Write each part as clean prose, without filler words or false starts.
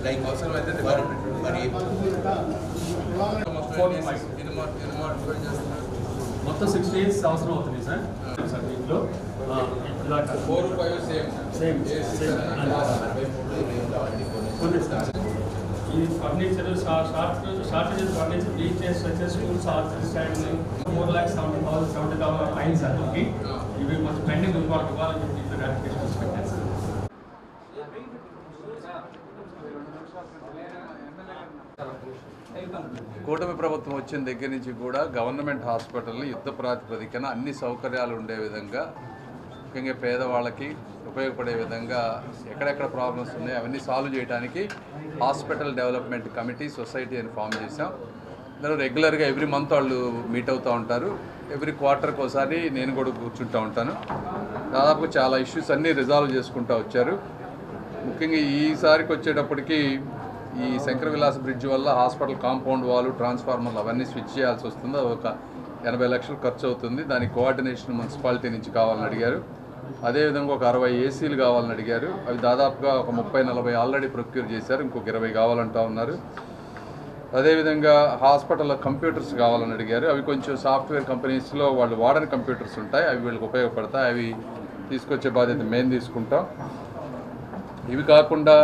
Like అవసరమైతే మరి మొత్తం 6 days అవసరం అవుతుంది సార్ దీంట్లో 4-5 సేమ్ ఈ furniture shortages furniture teachers schools standing 4,70,000 అయింది సార్ ఇవి కొంచెం పెండింగ్ వాళ్ళకి ఇవ్వాలని చెప్పి అప్లికేషన్ పెట్టాను సార్. కూటమి ప్రభుత్వం వచ్చిన దగ్గర నుంచి కూడా గవర్నమెంట్ హాస్పిటల్ని యుద్ధ ప్రాతిపదికన అన్ని సౌకర్యాలు ఉండే విధంగా ముఖ్యంగా పేదవాళ్ళకి ఉపయోగపడే విధంగా ఎక్కడెక్కడ ప్రాబ్లమ్స్ ఉన్నాయో అవన్నీ సాల్వ్ చేయడానికి హాస్పిటల్ డెవలప్మెంట్ కమిటీ సొసైటీ అని ఫామ్ చేశాం. అందరూ రెగ్యులర్గా ఎవ్రీ మంత్ వాళ్ళు మీట్ అవుతూ ఉంటారు. ఎవ్రీ క్వార్టర్కి ఒకసారి నేను కూడా కూర్చుంటూ ఉంటాను. దాదాపు చాలా ఇష్యూస్ అన్నీ రిజాల్వ్ చేసుకుంటూ వచ్చారు. ముఖ్యంగా ఈసారికి వచ్చేటప్పటికి ఈ శంకర విలాస్ బ్రిడ్జ్ వల్ల హాస్పిటల్ కాంపౌండ్ వాల్ ట్రాన్స్ఫార్మర్లు అవన్నీ స్విచ్ చేయాల్సి వస్తుంది. అది ఒక 80 లక్షలు ఖర్చు అవుతుంది. దానికి కోఆర్డినేషన్ మున్సిపాలిటీ నుంచి కావాలని అడిగారు. అదేవిధంగా ఒక 60 ఏసీలు కావాలని అడిగారు. అవి దాదాపుగా ఒక 30-40 ఆల్రెడీ ప్రొక్యూర్ చేశారు. ఇంకొక 20 కావాలంటా ఉన్నారు. అదేవిధంగా హాస్పిటల్లో కంప్యూటర్స్ కావాలని అడిగారు. అవి కొంచెం సాఫ్ట్వేర్ కంపెనీస్లో వాళ్ళు వాడని కంప్యూటర్స్ ఉంటాయి. అవి వీళ్ళకి ఉపయోగపడతాయి. అవి తీసుకొచ్చే బాధ్యత మేము తీసుకుంటాం. ఇవి కాకుండా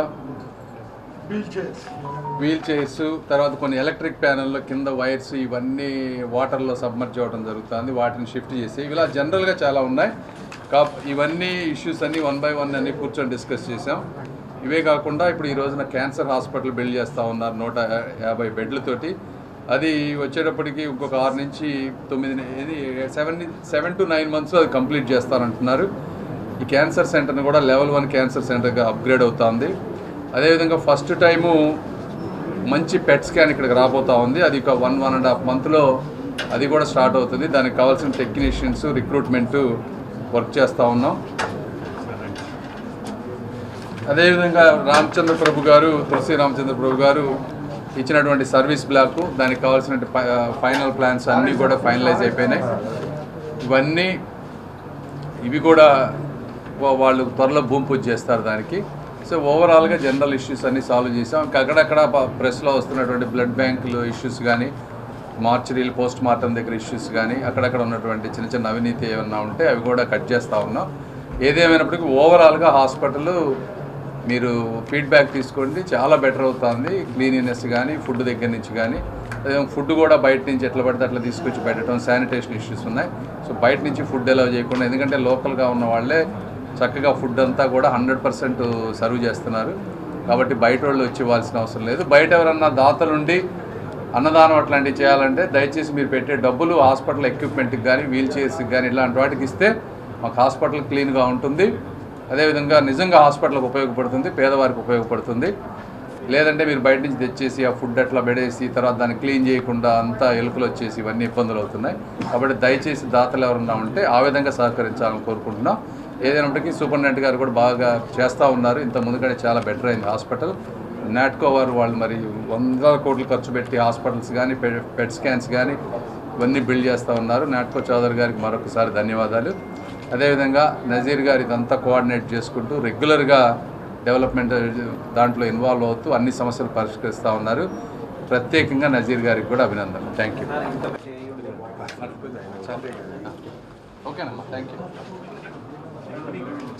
వీల్ చైర్స్, తర్వాత కొన్ని ఎలక్ట్రిక్ ప్యానెల్లో కింద వైర్స్ ఇవన్నీ వాటర్లో సబ్మర్జ్ అవ్వడం జరుగుతుంది. వాటిని షిఫ్ట్ చేసి ఇలా జనరల్గా చాలా ఉన్నాయి. ఇవన్నీ ఇష్యూస్ అన్నీ 1 by 1 అన్నీ కూర్చొని డిస్కస్ చేసాం. ఇవే కాకుండా ఇప్పుడు ఈ రోజున క్యాన్సర్ హాస్పిటల్ బిల్డ్ చేస్తూ ఉన్నారు 150 బెడ్లతోటి. అది వచ్చేటప్పటికి ఇంకొక 6 నుంచి 7 to 9 months అది కంప్లీట్ చేస్తారంటున్నారు. ఈ క్యాన్సర్ సెంటర్ని కూడా లెవెల్ 1 క్యాన్సర్ సెంటర్గా అప్గ్రేడ్ అవుతుంది. అదేవిధంగా ఫస్ట్ టైము మంచి పెట్ స్కాన్ ఇక్కడికి రాబోతూ ఉంది. అది ఒక 1-1.5 monthలో అది కూడా స్టార్ట్ అవుతుంది. దానికి కావాల్సిన టెక్నీషియన్స్ రిక్రూట్మెంటు వర్క్ చేస్తూ ఉన్నాం. అదేవిధంగా రామచంద్ర ప్రభు గారు, తులసి రామచంద్ర ప్రభు గారు ఇచ్చినటువంటి సర్వీస్ బ్లాక్, దానికి కావాల్సిన ఫైనల్ ప్లాన్స్ అన్నీ కూడా ఫైనలైజ్ అయిపోయినాయి. ఇవి కూడా వాళ్ళు త్వరలో భూమి పూజ చేస్తారు దానికి. సో ఓవరాల్గా జనరల్ ఇష్యూస్ అన్నీ సాల్వ్ చేసాం. ఇంకా అక్కడక్కడ ప్రెస్లో వస్తున్నటువంటి బ్లడ్ బ్యాంకులు ఇష్యూస్ కానీ, మార్చరీలు పోస్ట్ మార్టం దగ్గర ఇష్యూస్ కానీ, అక్కడక్కడ ఉన్నటువంటి చిన్న చిన్న అవినీతి ఏమన్నా ఉంటే అవి కూడా కట్ చేస్తూ ఉన్నాం. ఏదేమైనప్పటికీ ఓవరాల్గా హాస్పిటల్ మీరు ఫీడ్బ్యాక్ తీసుకోండి, చాలా బెటర్ అవుతుంది. క్లీనినెస్ కానీ, ఫుడ్ దగ్గర నుంచి కానీ, అదే ఫుడ్ కూడా బయట నుంచి ఎట్లా పడితే అట్లా తీసుకొచ్చి పెట్టడం, శానిటేషన్ ఇష్యూస్ ఉన్నాయి. సో బయట నుంచి ఫుడ్ ఎలా చేయకుండా, ఎందుకంటే లోకల్గా ఉన్న వాళ్ళే చక్కగా ఫుడ్ అంతా కూడా 100% సర్వ్ చేస్తున్నారు. కాబట్టి బయట వాళ్ళు వచ్చి ఇవ్వాల్సిన అవసరం లేదు. బయట ఎవరన్నా దాతలుండి అన్నదానం అట్లాంటివి చేయాలంటే దయచేసి మీరు పెట్టే డబ్బులు హాస్పిటల్ ఎక్విప్మెంట్కి కానీ, వీల్ చైర్స్కి కానీ ఇలాంటి వాటికి ఇస్తే మాకు హాస్పిటల్ క్లీన్గా ఉంటుంది. అదేవిధంగా నిజంగా హాస్పిటల్కి ఉపయోగపడుతుంది, పేదవారికి ఉపయోగపడుతుంది. లేదంటే మీరు బయట నుంచి తెచ్చేసి ఆ ఫుడ్ అట్లా పెడేసి తర్వాత దాన్ని క్లీన్ చేయకుండా అంతా ఎలుకలు వచ్చేసి ఇవన్నీ ఇబ్బందులు అవుతున్నాయి. కాబట్టి దయచేసి దాతలు ఎవరన్నా ఉంటే ఆ విధంగా సహకరించాలని కోరుకుంటున్నాం. ఏదైనప్పటికీ సూపరింటెండెంట్ గారు కూడా బాగా చేస్తూ ఉన్నారు. ఇంత ముందుగానే చాలా బెటర్ అయింది హాస్పిటల్. నాట్కో వారు వాళ్ళు మరి 100 కోట్లు ఖర్చు పెట్టి హాస్పిటల్స్ కానీ, పెట్ స్కాన్స్ కానీ ఇవన్నీ బిల్డ్ చేస్తూ ఉన్నారు. నాట్కో చౌదరి గారికి మరొకసారి ధన్యవాదాలు. అదేవిధంగా నజీర్ గారు ఇదంతా కోఆర్డినేట్ చేసుకుంటూ రెగ్యులర్గా డెవలప్మెంట్ దాంట్లో ఇన్వాల్వ్ అవుతూ అన్ని సమస్యలు పరిష్కరిస్తూ ఉన్నారు. ప్రత్యేకంగా నజీర్ గారికి కూడా అభినందనలు. Thank you. ఓకేనమ్మా, థ్యాంక్ యూ.